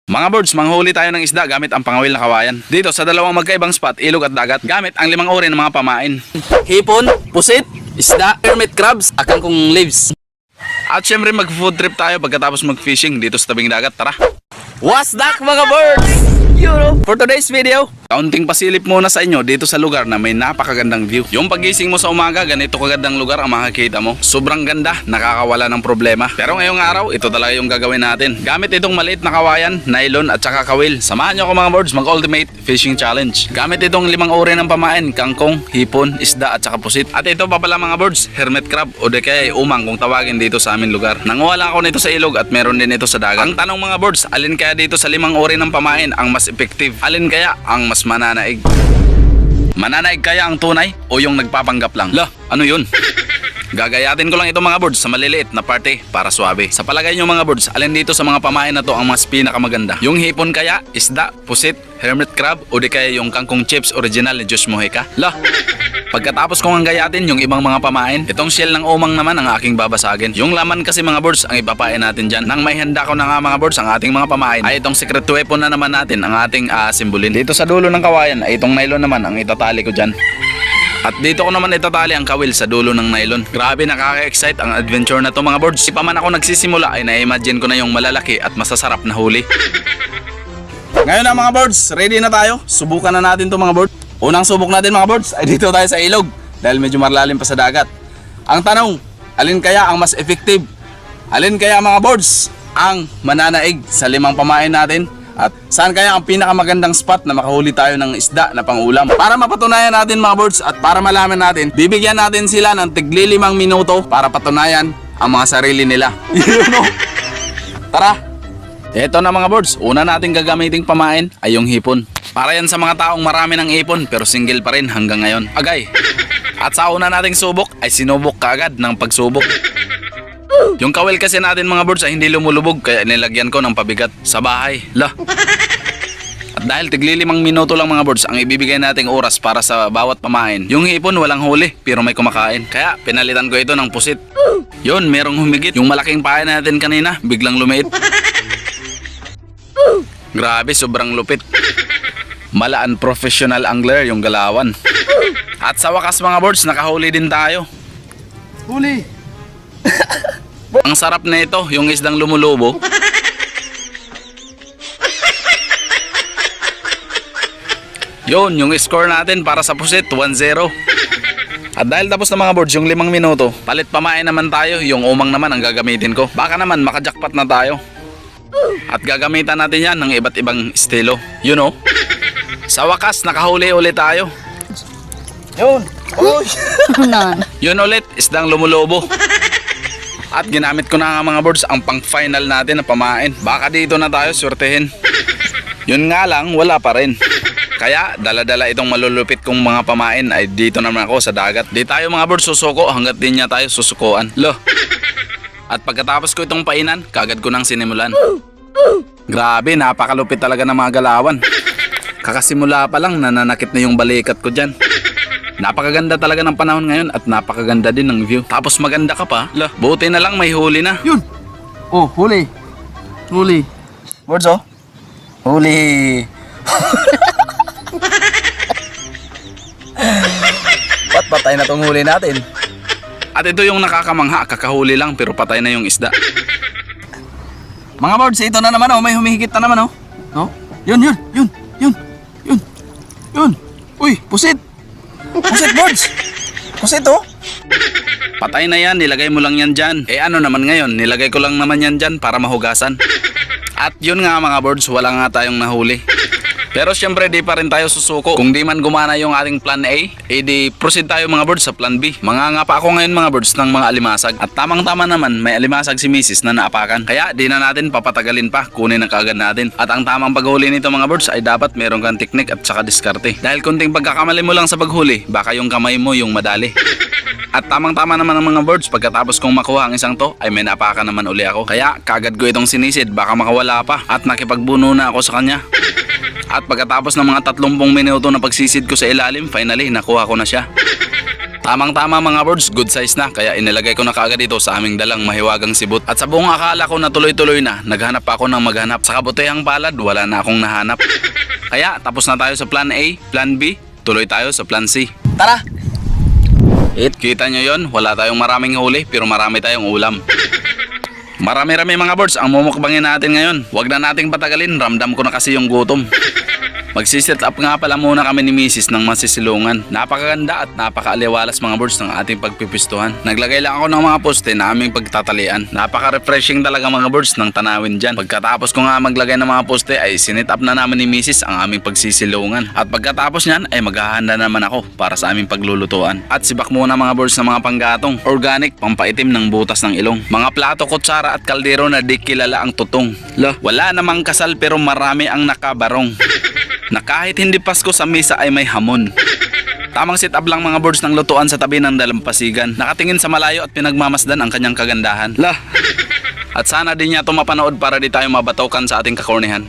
Mga birds, manghuli tayo ng isda gamit ang pangawil na kawayan. Dito sa dalawang magkaibang spot, ilog at dagat, gamit ang 5 uri ng mga pamain. Hipon, pusit, isda, hermit crabs, kangkong leaves. At syempre mag-food trip tayo pagkatapos mag-fishing dito sa tabing dagat. Tara! What's that mga birds? For today's video, Kaunting pasilip muna sa inyo dito sa lugar na may napakagandang view. Yung pagising mo sa umaga, ganito kagandang lugar ang makikita mo. Sobrang ganda, nakakawala ng problema. Pero ngayong araw, ito talaga yung gagawin natin. Gamit itong maliit na kawayan, nylon at saka kawil. Samahan nyo ako mga birds, mag-ultimate fishing challenge. Gamit itong 5 uri ng pamain, kangkong, hipon, isda at saka pusit. At ito pa pala mga birds, hermit crab o de kaya umang kung tawagin dito sa amin lugar. Nanguha lang ako nito sa ilog at meron din ito sa dagat. Ang tanong mga birds, alin kaya dito sa 5 uri ng pamain ang mas effective? Alin kaya ang mas mananaig? Mananaig kaya ang tunay o yung nagpapanggap lang? Lah, ano yun? Gagayatin ko lang ito mga birds sa maliliit na parte para suabe. Sa palagay nyo mga birds, alin dito sa mga pamain na to ang mas pinakamaganda? Yung hipon kaya, isda, pusit, hermit crab o di kaya yung kangkong chips original ni Josh Mojica? Lah, pagkatapos kong gayatin yung ibang mga pamain, itong shell ng umang naman ang aking babasagin. Yung laman kasi mga birds ang ipapain natin dyan. Nang may handa ko na nga mga birds ang ating mga pamain, ay itong secret weapon na naman natin ang ating simbolin. Dito sa dulo ng kawayan ay itong nylon naman ang itatali ko dyan. At dito ko naman itatali ang kawil sa dulo ng nylon. Grabe, nakaka-excite ang adventure na to mga birds. Di pa man ako nagsisimula ay na-imagine ko na yung malalaki at masasarap na huli. Ngayon na mga birds, ready na tayo. Subukan na natin to mga birds. Unang subok natin mga birds ay dito tayo sa ilog dahil medyo malalim pa sa dagat. Ang tanong, alin kaya ang mas effective? Alin kaya mga birds ang mananaig sa 5 pamain natin? At saan kaya ang pinakamagandang spot na makahuli tayo ng isda na pangulam? Para mapatunayan natin mga birds at para malaman natin, bibigyan natin sila ng tigli 5 minuto para patunayan ang mga sarili nila. Tara! Eto na mga birds, una nating gagamiting pamain ay yung hipon. Para yan sa mga taong marami ng ipon pero single pa rin hanggang ngayon. Agay! At sa una nating subok ay sinubok kaagad ng pagsubok. Yung kawil kasi natin mga birds ay hindi lumulubog kaya nilagyan ko ng pabigat sa bahay. Lah! At dahil tigli 5 minuto lang mga birds ang ibibigay nating oras para sa bawat pamain. Yung hipon walang huli pero may kumakain. Kaya pinalitan ko ito ng pusit. Yun, merong humigit. Yung malaking pain natin kanina biglang lumiit. Grabe, sobrang lupit. Malaan professional angler yung galawan. At sa wakas mga birds, nakahuli din tayo. huli. Ang sarap na ito, yung isdang lumulubo. Yun, yung score natin para sa pusit, 1-0. At dahil tapos na mga birds yung 5 minuto, palit pamain naman tayo, yung umang naman ang gagamitin ko. Baka naman makajakpat na tayo. At gagamitan natin yan ng iba't ibang estilo. You know? Sa wakas, nakahuli ulit tayo. Yun. Uy. Yun ulit, isdang lumulubo. At ginamit ko na nga mga birds ang pang final natin na pamain. Baka dito na tayo swertehin. Yun nga lang, wala pa rin. Kaya dala-dala itong malulupit kong mga pamain ay dito naman ako sa dagat. Di tayo mga birds susuko hanggat di niya tayo susukuan. Lo. At pagkatapos ko itong painan, kagad ko nang sinimulan. Grabe, napakalupit talaga ng mga galawan. Kakasimula pa lang, nananakit na yung balikat ko dyan. Napakaganda talaga ng panahon ngayon at napakaganda din ng view. Tapos maganda ka pa. Lah, buti na lang may huli na. Yun. Oh, huli. Huli. Birds oh. Huli. Ba't patay na tong huli natin? At ito yung nakakamangha, kakahuli lang pero patay na yung isda. Mga birds, ito na naman oh, may humihigit na naman oh. No? Yun. Uy, pusit. Pusit birds. Pusit oh. Patay na yan, nilagay mo lang yan dyan. Eh ano naman ngayon, nilagay ko lang naman yan dyan para mahugasan. At yun nga mga birds, wala nga tayong nahuli. Pero syempre di pa rin tayo susuko. Kung di man gumana yung ating plan A, di proceed tayo mga birds sa plan B. Manganga pa ako ngayon mga birds ng mga alimasag. At tamang-tama naman may alimasag si Mrs. na naapakan. Kaya di na natin papatagalin pa, kunin na kaagad natin. At ang tamang paghuli nito mga birds ay dapat meron kang teknik at saka diskarte. Dahil kunting pagkakamali mo lang sa paghuli, baka yung kamay mo yung madali. At tamang-tama naman ang mga birds, pagkatapos kong makuha ang isang to, ay may napakan naman uli ako. Kaya kagad ko itong sinisid, baka makawala pa. At nakipagbuno na ako sa kanya. At pagkatapos ng mga 30 minuto na pagsisid ko sa ilalim, finally nakuha ko na siya. Tamang-tama mga birds, good size na kaya inilagay ko na kaagad ito sa aming dalang mahiwagang sibot. At sa buong akala ko na tuloy-tuloy na, naghanap pa ako ng maghanap. Sa kabutihang palad, wala na akong nahanap. Kaya tapos na tayo sa plan A, plan B, tuloy tayo sa plan C. Tara! Kita nyo yon, wala tayong maraming huli pero marami tayong ulam. Marami-rami mga birds ang mumukbangin natin ngayon. Huwag na nating patagalin, ramdam ko na kasi yung gutom. Magsiset up nga pala muna kami ni Mrs. ng masisilungan. Napakaganda at napakaaliwalas mga birds ng ating pagpipistuhan. Naglagay lang ako ng mga poste na aming pagtatalian. Napaka-refreshing talaga mga birds ng tanawin dyan. Pagkatapos ko nga maglagay ng mga poste ay sinit up na namin ni Mrs. ang aming pagsisilungan. At pagkatapos nyan ay maghahanda naman ako para sa aming paglulutuan. At sibak muna mga birds ng mga panggatong. Organic, pampaitim ng butas ng ilong. Mga plato, kutsara at kaldero na di kilala ang tutong. Wala namang kasal pero marami ang nakabarong. Na kahit hindi Pasko sa misa ay may hamon. Tamang sit up lang mga birds ng lutuan sa tabi ng dalampasigan. Nakatingin sa malayo at pinagmamasdan ang kanyang kagandahan. At sana din niya ito mapanood para di tayo mabatokan sa ating kakornihan.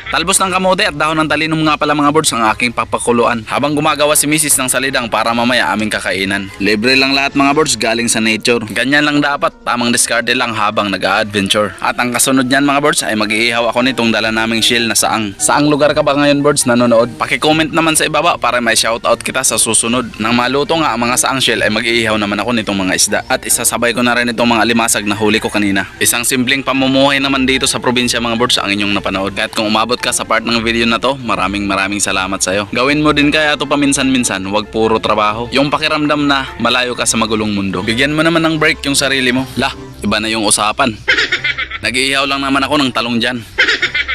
Talbos ng kamote at dahon ng talinum nga pala mga birds ang aking papakuluan. Habang gumagawa si Mrs. ng salidang para mamaya aming kakainan. Libre lang lahat mga birds galing sa nature. Ganyan lang dapat, tamang discarte lang habang nag-a-adventure. At ang kasunod niyan mga birds ay mag-iihaw ako nitong dala naming shell na saang. Saang lugar ka ba ngayon birds nanonood? Paki-comment naman sa ibaba para may shoutout kita sa susunod. Nang maluto nga ang mga saang shell ay mag-iihaw naman ako nitong mga isda. At isasabay ko na rin itong mga limasag na huli ko kanina. Isang simpleng pamumuhay naman dito sa probinsya mga birds ang inyong napanood. Kahit kung umabot ka sa part ng video na to, maraming salamat sa'yo. Gawin mo din kaya to paminsan-minsan, wag puro trabaho. Yung pakiramdam na malayo ka sa magulong mundo. Bigyan mo naman ng break yung sarili mo. Iba na yung usapan. Nag-iihaw lang naman ako ng talong dyan.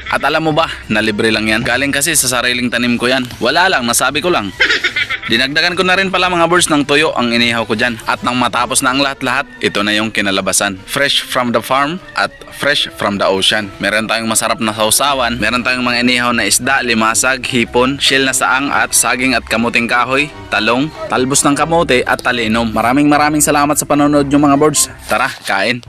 At alam mo ba, na libre lang yan. Galing kasi sa sariling tanim ko yan. Wala lang, nasabi ko lang. Dinagdagan ko na rin pala mga birds ng tuyo ang inihaw ko dyan. At nang matapos na ang lahat-lahat, ito na yung kinalabasan. Fresh from the farm at fresh from the ocean. Meron tayong masarap na sausawan, meron tayong mga inihaw na isda, limasag, hipon, shell na saang at saging at kamuting kahoy, talong, talbos ng kamote at talinum. Maraming salamat sa panonood nyo mga birds. Tara, kain!